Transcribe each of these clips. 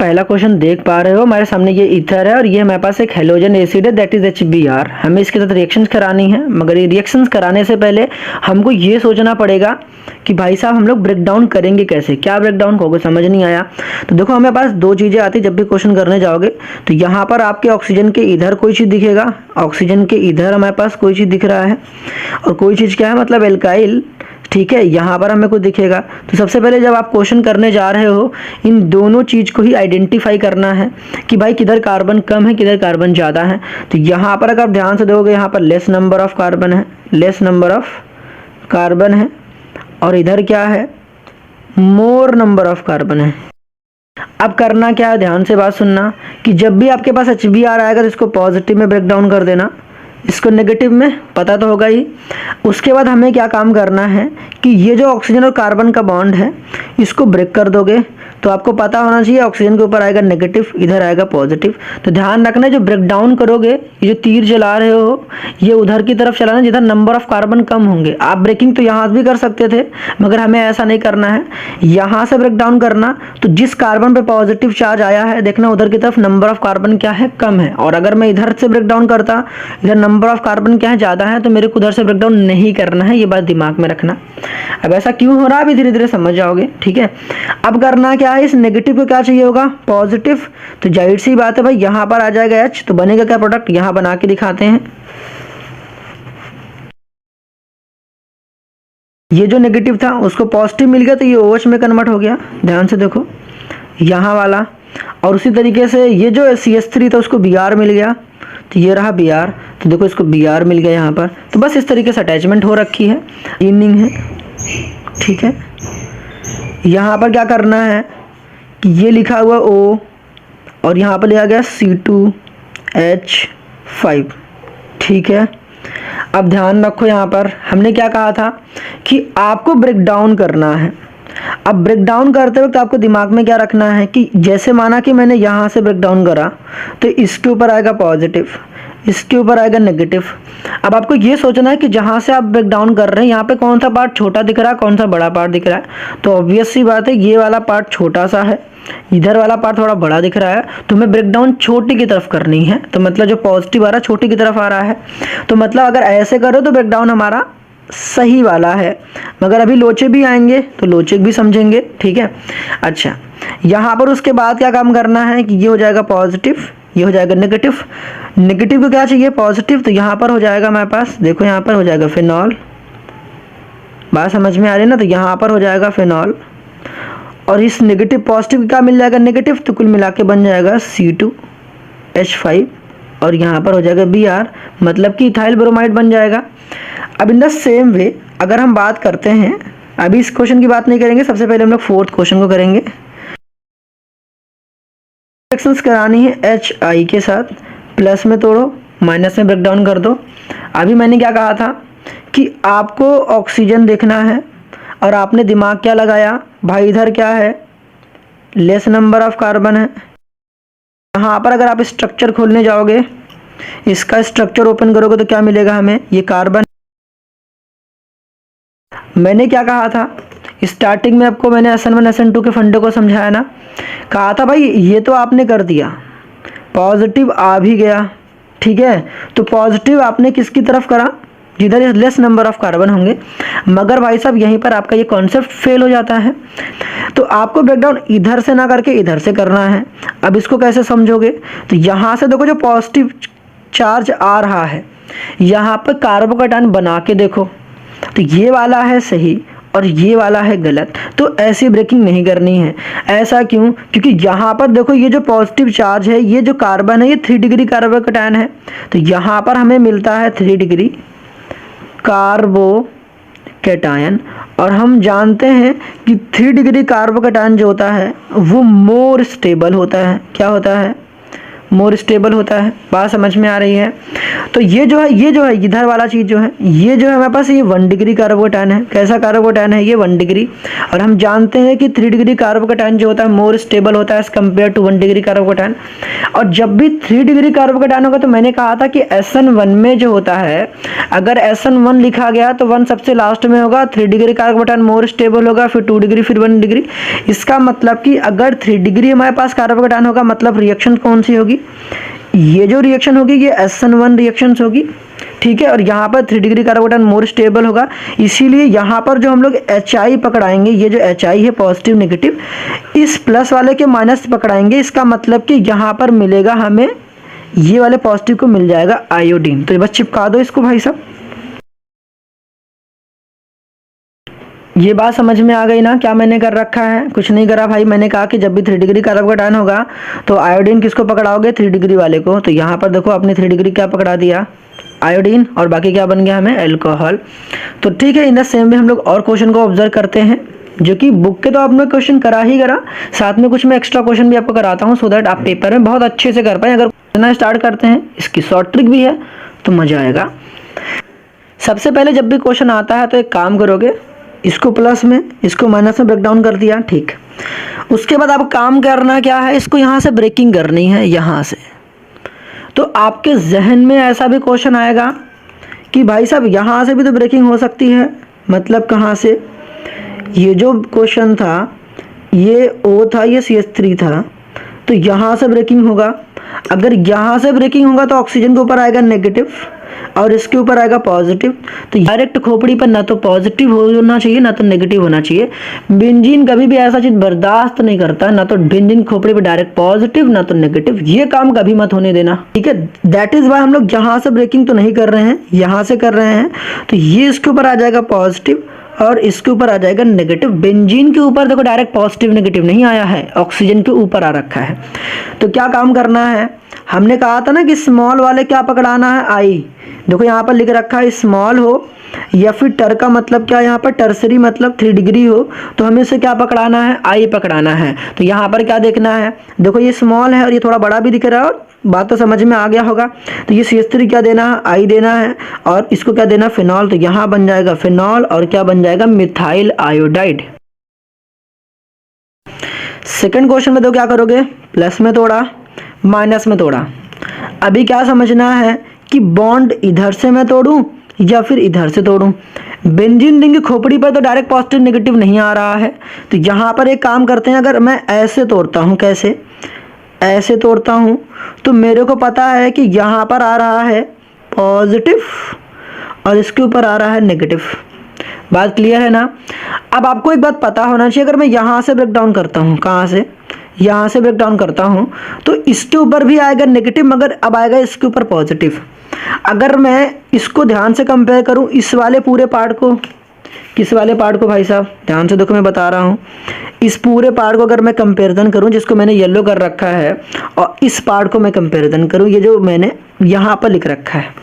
पहला क्वेश्चन देख पा रहे हो, हमारे सामने ये ईथर है और ये हमारे पास एक हेलोजन एसिड है दैट इज HBr। हमें इसके साथ रिएक्शंस करानी है, मगर ये रिएक्शंस कराने से पहले हमको ये सोचना पड़ेगा कि भाई साहब हम लोग ब्रेक डाउन करेंगे कैसे, क्या ब्रेक डाउन करोगे, समझ नहीं आया। तो देखो हमारे पास दो चीज़ें आती जब भी क्वेश्चन करने जाओगे। तो यहाँ पर आपके ऑक्सीजन के इधर कोई चीज़ दिखेगा, ऑक्सीजन के इधर हमारे पास कोई चीज़ दिख रहा है, और कोई चीज़ क्या है मतलब एल्काइल, ठीक है, यहाँ पर हमें कुछ दिखेगा। तो सबसे पहले जब आप क्वेश्चन करने जा रहे हो इन दोनों चीज़ को ही आइडेंटिफाई करना है कि भाई किधर कार्बन कम है किधर कार्बन ज़्यादा है। तो यहाँ पर अगर आप ध्यान से देखोगे यहाँ पर लेस नंबर ऑफ कार्बन है, लेस नंबर ऑफ कार्बन है, और इधर क्या है मोर नंबर ऑफ कार्बन है। अब करना क्या है, ध्यान से बात सुनना कि जब भी आपके पास HBr आएगा तो इसको पॉजिटिव में ब्रेक डाउन कर देना, इसको नेगेटिव में, पता तो होगा ही। उसके बाद हमें क्या काम करना है कि ये जो ऑक्सीजन और कार्बन का बॉन्ड है इसको ब्रेक कर दोगे। तो आपको पता होना चाहिए ऑक्सीजन के ऊपर आएगा नेगेटिव, इधर आएगा पॉजिटिव। तो ध्यान रखना जो ब्रेक डाउन करोगे, ये जो तीर चला रहे हो ये उधर की तरफ चलाना जिधर नंबर ऑफ कार्बन कम होंगे। आप ब्रेकिंग तो यहाँ भी कर सकते थे मगर हमें ऐसा नहीं करना है, यहाँ से ब्रेक डाउन करना। तो जिस कार्बन पे पॉजिटिव चार्ज आया है देखना उधर की तरफ नंबर ऑफ कार्बन क्या है कम है, और अगर मैं इधर से ब्रेक डाउन करता इधर नंबर ऑफ कार्बन क्या है ज़्यादा है, तो मेरे को उधर से ब्रेक डाउन नहीं करना है, ये बात दिमाग में रखना। अब ऐसा क्यों हो रहा है अभी धीरे धीरे समझ जाओगे, ठीक है। अब करना क्या है, इस नेगेटिव को क्या चाहिए होगा पॉजिटिव। तो जाहिर सी बात है भाई यहाँ पर आ जाएगा H, तो बनेगा क्या प्रोडक्ट, यहाँ बना के दिखाते हैं। ये जो नेगेटिव था उसको पॉजिटिव मिल गया तो ये OH में कन्वर्ट हो गया, ध्यान से देखो यहाँ वाला। और उसी तरीके से ये जो CH3 था उसको Br मिल गया, तो ये रहा Br, तो देखो इसको Br मिल गया यहाँ पर। तो बस इस तरीके से अटैचमेंट हो रखी है, इनिंग है, ठीक है। यहाँ पर क्या करना है कि ये लिखा हुआ O और यहाँ पर लिया गया C2H5, ठीक है। अब ध्यान रखो यहाँ पर हमने क्या कहा था कि आपको ब्रेक डाउन करना है। अब ब्रेक डाउन करते वक्त आपको दिमाग में क्या रखना है कि जैसे माना कि मैंने यहाँ से ब्रेक डाउन करा तो इसके ऊपर आएगा पॉजिटिव, इसके ऊपर आएगा नेगेटिव। अब आपको ये सोचना है कि जहाँ से आप ब्रेक डाउन कर रहे हैं यहाँ पे कौन सा पार्ट छोटा दिख रहा है कौन सा बड़ा पार्ट दिख रहा है। तो ऑब्वियस सी बात है ये वाला पार्ट छोटा सा है, इधर वाला पार्ट थोड़ा बड़ा दिख रहा है, तो हमें ब्रेक डाउन छोटी की तरफ करनी है। तो मतलब जो पॉजिटिव आ रहा है छोटी की तरफ आ रहा है। तो मतलब अगर ऐसे करो तो ब्रेक डाउन हमारा सही वाला है, मगर अभी लोचे भी आएंगे तो लोचे भी समझेंगे, ठीक है। अच्छा यहाँ पर उसके बाद क्या काम करना है कि ये हो जाएगा पॉजिटिव, ये हो जाएगा नेगेटिव, नेगेटिव को क्या चाहिए पॉजिटिव, तो यहाँ पर हो जाएगा हमारे पास देखो यहाँ पर हो जाएगा फिनॉल, बात समझ में आ रही है ना। तो यहाँ पर हो जाएगा फिनॉल और इस नेगेटिव पॉजिटिव क्या मिल जाएगा नेगेटिव, तो कुल मिला के बन जाएगा C2H5 और यहाँ पर हो जाएगा Br, मतलब कि इथाइल ब्रोमाइड बन जाएगा। अब इन द सेम वे अगर हम बात करते हैं, अभी इस क्वेश्चन की बात नहीं करेंगे, सबसे पहले हम लोग फोर्थ क्वेश्चन को करेंगे। रिएक्शंस करानी है HI के साथ, प्लस में तोड़ो माइनस में ब्रेक डाउन कर दो। अभी मैंने क्या कहा था कि आपको ऑक्सीजन देखना है और आपने दिमाग क्या लगाया भाई इधर क्या है लेस नंबर ऑफ कार्बन है। यहाँ पर अगर आप स्ट्रक्चर खोलने जाओगे, इसका स्ट्रक्चर ओपन करोगे तो क्या मिलेगा हमें, ये कार्बन। मैंने क्या कहा था स्टार्टिंग में आपको, मैंने SN1 SN2 के फंडे को समझाया ना, कहा था भाई ये तो आपने कर दिया, पॉजिटिव आ भी गया, ठीक है। तो पॉजिटिव आपने किसकी तरफ करा जिधर लेस नंबर ऑफ कार्बन होंगे, मगर भाई साहब यहीं पर आपका ये कॉन्सेप्ट फेल हो जाता है। तो आपको ब्रेकडाउन इधर से ना करके इधर से करना है। अब इसको कैसे समझोगे, तो यहाँ से देखो जो पॉजिटिव चार्ज आ रहा है यहाँ पर कार्बोकैटायन बना के देखो, तो ये वाला है सही और ये वाला है गलत। तो ऐसी ब्रेकिंग नहीं करनी है। ऐसा क्यों, क्योंकि यहाँ पर देखो ये जो पॉजिटिव चार्ज है, ये जो कार्बन है ये 3 डिग्री कार्बोकैटायन है, तो यहाँ पर हमें मिलता है 3 डिग्री कार्बोकैटायन। और हम जानते हैं कि 3 डिग्री कार्बोकैटायन जो होता है वो मोर स्टेबल होता है। क्या होता है, मोर स्टेबल होता है। बात समझ में आ रही है। तो ये जो है इधर वाला चीज़ जो है, ये जो है हमारे पास ये 1 डिग्री कार्बोकैटायन है। कैसा कार्बोकैटायन है ये? 1 डिग्री। और हम जानते हैं कि 3 डिग्री कार्बोकैटायन जो होता है मोर स्टेबल होता है as compare to 1 degree carbocation. और जब भी 3 डिग्री कार्बोकैटायन होगा तो मैंने कहा था कि SN1 में जो होता है, अगर SN1 लिखा गया तो 1 सबसे लास्ट में होगा, 3 डिग्री कार्बोकैटायन मोर स्टेबल होगा, फिर 2 डिग्री, फिर 1 डिग्री। इसका मतलब कि अगर 3 डिग्री हमारे पास कार्बोकैटायन होगा, मतलब रिएक्शन कौन सी होगी? ये जो रिएक्शन होगी ये SN1 रिएक्शंस होगी, ठीक है। और यहाँ पर 3 डिग्री कार्बोकैटायन मोर स्टेबल होगा, इसीलिए यहाँ पर जो हम लोग HI पकड़ाएंगे, ये जो HI है पॉजिटिव नेगेटिव, इस प्लस वाले के माइनस पकड़ाएंगे। इसका मतलब कि यहाँ पर मिलेगा हमें, ये वाले पॉजिटिव को मिल जाएगा आयोडीन। तो ये बस चिपका दो इसको भाई साहब। ये बात समझ में आ गई ना? क्या मैंने कर रखा है? कुछ नहीं करा भाई। मैंने कहा कि जब भी 3 डिग्री कार्बोकैटायन होगा तो आयोडीन किसको पकड़ाओगे? 3 डिग्री वाले को। तो यहाँ पर देखो आपने 3 डिग्री क्या पकड़ा दिया? आयोडीन। और बाकी क्या बन गया हमें? अल्कोहल। तो ठीक है, इन द सेम वे हम लोग और क्वेश्चन को ऑब्जर्व करते हैं, जो कि बुक के तो आपने क्वेश्चन करा ही करा, साथ में कुछ मैं एक्स्ट्रा क्वेश्चन भी आपको कराता हूँ, सो दैट आप पेपर में बहुत अच्छे से कर पाए। अगर करना स्टार्ट करते हैं, इसकी शॉर्ट ट्रिक भी है तो मजा आएगा। सबसे पहले जब भी क्वेश्चन आता है तो एक काम करोगे, इसको प्लस में इसको माइनस में ब्रेक डाउन कर दिया, ठीक। उसके बाद आप काम करना क्या है, इसको यहाँ से ब्रेकिंग करनी है, यहाँ से। तो आपके जहन में ऐसा भी क्वेश्चन आएगा कि भाई साहब यहाँ से भी तो ब्रेकिंग हो सकती है, मतलब कहाँ से? ये जो क्वेश्चन था ये O था, ये CH3 था, तो यहाँ से ब्रेकिंग होगा। अगर यहाँ से ब्रेकिंग होगा तो ऑक्सीजन के ऊपर आएगा नेगेटिव और इसके ऊपर आएगा पॉजिटिव। तो डायरेक्ट खोपड़ी पर ना तो पॉजिटिव होना चाहिए ना तो नेगेटिव होना चाहिए। बेंजीन कभी भी ऐसा चीज बर्दाश्त नहीं करता, ना तो बेंजीन खोपड़ी पर डायरेक्ट पॉजिटिव ना तो नेगेटिव। ये काम कभी मत होने देना, ठीक है। दैट इज वाई हम लोग यहाँ से ब्रेकिंग तो नहीं कर रहे हैं, यहाँ से कर रहे हैं। तो ये इसके ऊपर आ जाएगा पॉजिटिव और इसके ऊपर आ जाएगा नेगेटिव। बेंजीन के ऊपर देखो डायरेक्ट पॉजिटिव नेगेटिव नहीं आया है, ऑक्सीजन के ऊपर आ रखा है। तो क्या काम करना है, हमने कहा था ना कि स्मॉल वाले क्या पकड़ाना है? आई। देखो यहाँ पर लिख रखा है स्मॉल हो या फिर टर का मतलब क्या, यहाँ पर टर्सरी मतलब 3 डिग्री हो, तो हमें इसे क्या पकड़ाना है? आई पकड़ाना है। तो यहाँ पर क्या देखना है, देखो ये स्मॉल है और ये थोड़ा बड़ा भी दिख रहा है, और बात तो समझ में आ गया होगा। तो ये CH3 क्या देना है? आई देना है। और इसको क्या देना? फिनॉल। तो यहाँ बन जाएगा फिनॉल और क्या बन जाएगा? Methyl iodide. सेकंड क्वेश्चन में तो क्या करोगे? प्लस में तोड़ा, माइनस में तोड़ा। अभी क्या समझना है कि बॉन्ड इधर से मैं तोड़ूं या फिर इधर से तोड़ूं। बेंजीन रिंग की खोपड़ी पर तो डायरेक्ट पॉजिटिव नेगेटिव नहीं आ रहा है, तो यहाँ पर एक काम करते हैं, अगर मैं ऐसे तोड़ता हूँ, कैसे? ऐसे तोड़ता हूँ, तो मेरे को पता है कि यहाँ पर आ रहा है पॉजिटिव और इसके ऊपर आ रहा है नेगेटिव। बात क्लियर है ना? अब आपको एक बात पता होना चाहिए, अगर मैं यहाँ से ब्रेक डाउन करता हूँ, कहाँ से? यहाँ से ब्रेक डाउन करता हूँ, तो इसके ऊपर भी आएगा नेगेटिव, मगर अब आएगा इसके ऊपर पॉजिटिव। अगर मैं इसको ध्यान से कंपेयर करूँ इस वाले पूरे पार्ट को, किस वाले पार्ट को भाई साहब? ध्यान से देखो, मैं बता रहा हूँ। इस पूरे पार्ट को अगर मैं कंपेरिजन करूँ, जिसको मैंने येलो कर रखा है, और इस पार्ट को मैं कंपेरिजन करूँ, ये जो मैंने यहाँ पर लिख रखा है,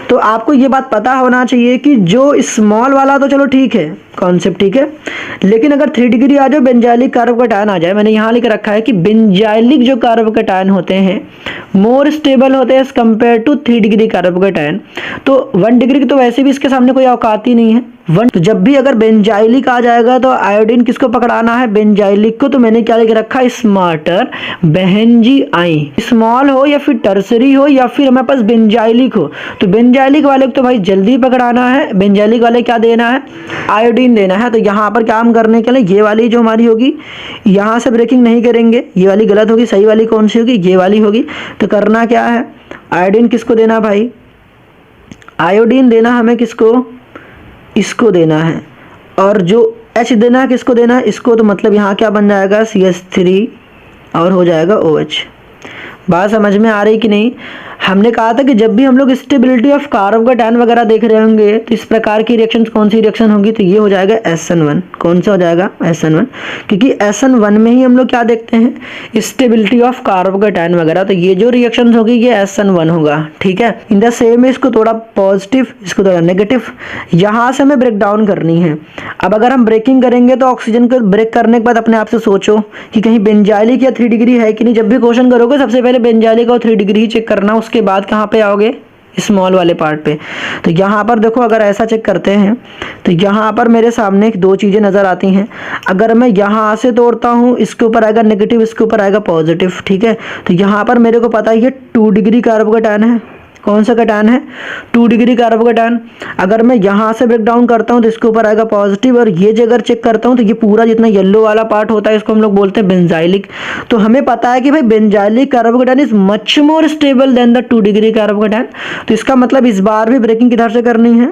तो आपको ये बात पता होना चाहिए कि जो स्मॉल वाला तो चलो ठीक है, कॉन्सेप्ट ठीक है, लेकिन अगर 3 डिग्री आ जाए, बेंजाइलिक कार्बोकैटायन आ जाए, मैंने यहाँ लिख रखा है कि बेंजाइलिक जो कार्बोकैटायन होते हैं मोर स्टेबल होते हैं as compare to 3 degree carbocation. तो 1 डिग्री की तो वैसे भी इसके सामने कोई औकात ही नहीं है। तो जब भी अगर बेंजाइलिक आ जाएगा तो आयोडीन किसको पकड़ाना है? बेंजाइलिक को। तो मैंने क्या लिख रखा है? स्मार्टर बेंजी आई। स्मॉल हो या फिर टर्सरी हो या फिर हमारे पास बेंजाइलिक हो, तो बेंजाइलिक वाले को तो भाई जल्दी पकड़ाना है। बेंजाइलिक वाले क्या देना है? आयोडीन देना है। तो यहाँ पर काम करने के लिए ये वाली जो हमारी होगी, यहाँ से ब्रेकिंग नहीं करेंगे, ये वाली गलत होगी, सही वाली कौन सी होगी? ये वाली होगी। तो करना क्या है, आयोडीन किसको देना भाई? आयोडीन देना हमें किसको? इसको देना है। और जो H देना है किसको देना है? इसको। तो मतलब यहाँ क्या बन जाएगा? CH3 और हो जाएगा OH। बात समझ में आ रही कि नहीं? हमने कहा था कि जब भी हम लोग स्टेबिलिटी ऑफ कार्बोकेटायन वगैरह देख रहे होंगे तो इस प्रकार की रिएक्शन कौन सी रिएक्शन होगी, तो ये हो जाएगा SN1। कौन सा हो जाएगा, SN1, क्योंकि SN1 में ही हम लोग क्या देखते हैं, स्टेबिलिटी ऑफ कार्बोकेटायन वगैरह। तो ये जो रिएक्शन होगी ये SN1 होगा, ठीक है। इन द सेम इसको थोड़ा पॉजिटिव, इसको थोड़ा नेगेटिव, यहाँ से हमें ब्रेक डाउन करनी है। अब अगर हम ब्रेकिंग करेंगे तो ऑक्सीजन को ब्रेक करने के बाद अपने आप से सोचो कि कहीं बेंजाइलिक या 3 डिग्री है कि नहीं। जब भी क्वेश्चन करोगे सबसे पहले बेंजाइलिक और 3 डिग्री ही चेक करना, उसके बाद कहाँ पे आओगे, स्मॉल वाले पार्ट पे। तो यहाँ पर देखो, अगर ऐसा चेक करते हैं तो यहाँ पर मेरे सामने दो चीज़ें नज़र आती हैं। अगर मैं यहाँ से तोड़ता हूँ, इसके ऊपर आएगा नेगेटिव, इसके ऊपर आएगा पॉजिटिव, ठीक है। तो यहाँ पर मेरे को पता है ये 2 डिग्री कार्बोकेटायन है। कौन सा कैटायन है, 2 डिग्री कार्बोकेटायन। अगर मैं यहाँ से ब्रेक डाउन करता हूँ तो इसके ऊपर आएगा पॉजिटिव, और ये जो अगर चेक करता हूँ तो ये पूरा जितना येलो वाला पार्ट होता है इसको हम लोग बोलते हैं बेंजाइलिक। तो हमें पता है कि भाई benzylic carbocation is much more stable then the 2 degree carbocation. तो इसका मतलब इस बार भी ब्रेकिंग किधर से करनी है,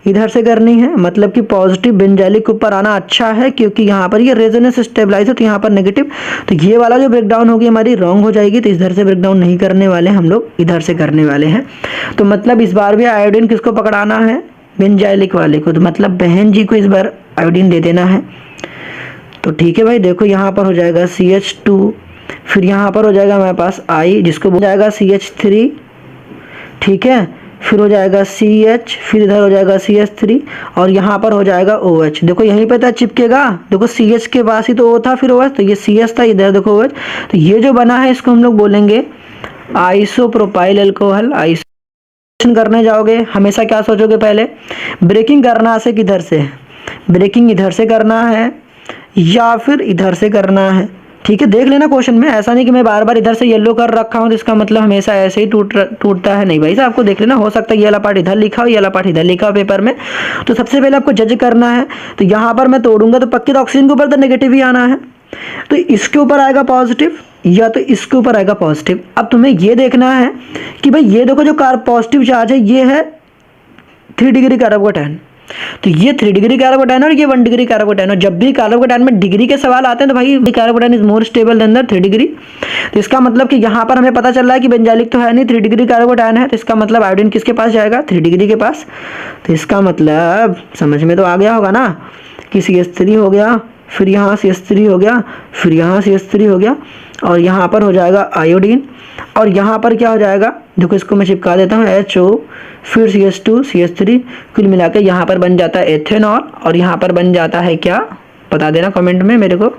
इधर से करनी है। मतलब कि पॉजिटिव बेंजाइलिक के ऊपर आना अच्छा है, क्योंकि यहाँ पर ये रेजोनेंस स्टेबलाइज है, तो यहाँ पर नेगेटिव। तो ये वाला जो ब्रेकडाउन होगी हमारी रॉन्ग हो जाएगी, तो इधर से ब्रेकडाउन नहीं करने वाले हम लोग, इधर से करने वाले हैं। तो मतलब इस बार भी आयोडीन किसको पकड़ाना है, बेंजाइलिक वाले को। तो मतलब बहन जी को इस बार आयोडीन दे देना है। तो ठीक है भाई, देखो यहाँ पर हो जाएगा CH2, फिर यहाँ पर हो जाएगा हमारे पास I, जिसको बोला जाएगा CH3, ठीक है। फिर हो जाएगा CH, फिर इधर हो जाएगा CH3, और यहाँ पर हो जाएगा OH। देखो यहीं पे था चिपकेगा, देखो CH के पास ही तो O था, फिर OH, तो ये CH था, इधर देखो OH। तो ये जो बना है इसको हम लोग बोलेंगे आइसोप्रोपाइल अल्कोहल। आइसोप्रोपाइल करने जाओगे हमेशा क्या सोचोगे, पहले ब्रेकिंग करना से किधर से, ब्रेकिंग इधर से करना है या फिर इधर से करना है, ठीक है। देख लेना क्वेश्चन में, ऐसा नहीं कि मैं बार बार इधर से येलो कर रखा हूँ तो इसका मतलब हमेशा ऐसे ही टूटता है, नहीं भाई साहब, आपको देख लेना। हो सकता है ये वाला पार्ट इधर लिखा हो, ये वाला पार्ट इधर लिखा हो पेपर में। तो सबसे पहले आपको जज करना है। तो यहाँ पर मैं तोड़ूंगा तो पक्की तो ऑक्सीजन के ऊपर तो नेगेटिव ही आना है, तो इसके ऊपर आएगा पॉजिटिव या तो इसके ऊपर आएगा पॉजिटिव। अब तुम्हें ये देखना है कि भाई ये देखो जो पॉजिटिव चार्ज है ये है 3 डिग्री कार्बोकेटायन, तो ये 3 डिग्री कार्बोकेटायन और ये 1 डिग्री कार्बोकेटायन। और जब भी कार्बोकेटायन में डिग्री के सवाल आते हैं तो भाई carbocation is more stable then the 3 degree. तो इसका मतलब कि यहाँ पर हमें पता चल रहा है कि बेंजाइलिक तो है नहीं, 3 डिग्री कार्बोकेटायन है। तो इसका मतलब आयोडीन किसके पास जाएगा, 3 डिग्री के पास। तो इसका मतलब समझ में तो आ गया होगा ना कि CH3 हो गया, फिर यहाँ CH3 हो गया, फिर यहाँ CH3 हो गया, और यहाँ पर हो जाएगा आयोडीन, और यहाँ पर क्या हो जाएगा, देखो इसको मैं चिपका देता हूँ HO, फिर CH2 CH3, कुल मिला के यहाँ पर बन जाता है एथेनॉल, और यहाँ पर बन जाता है क्या, बता देना कमेंट में मेरे को।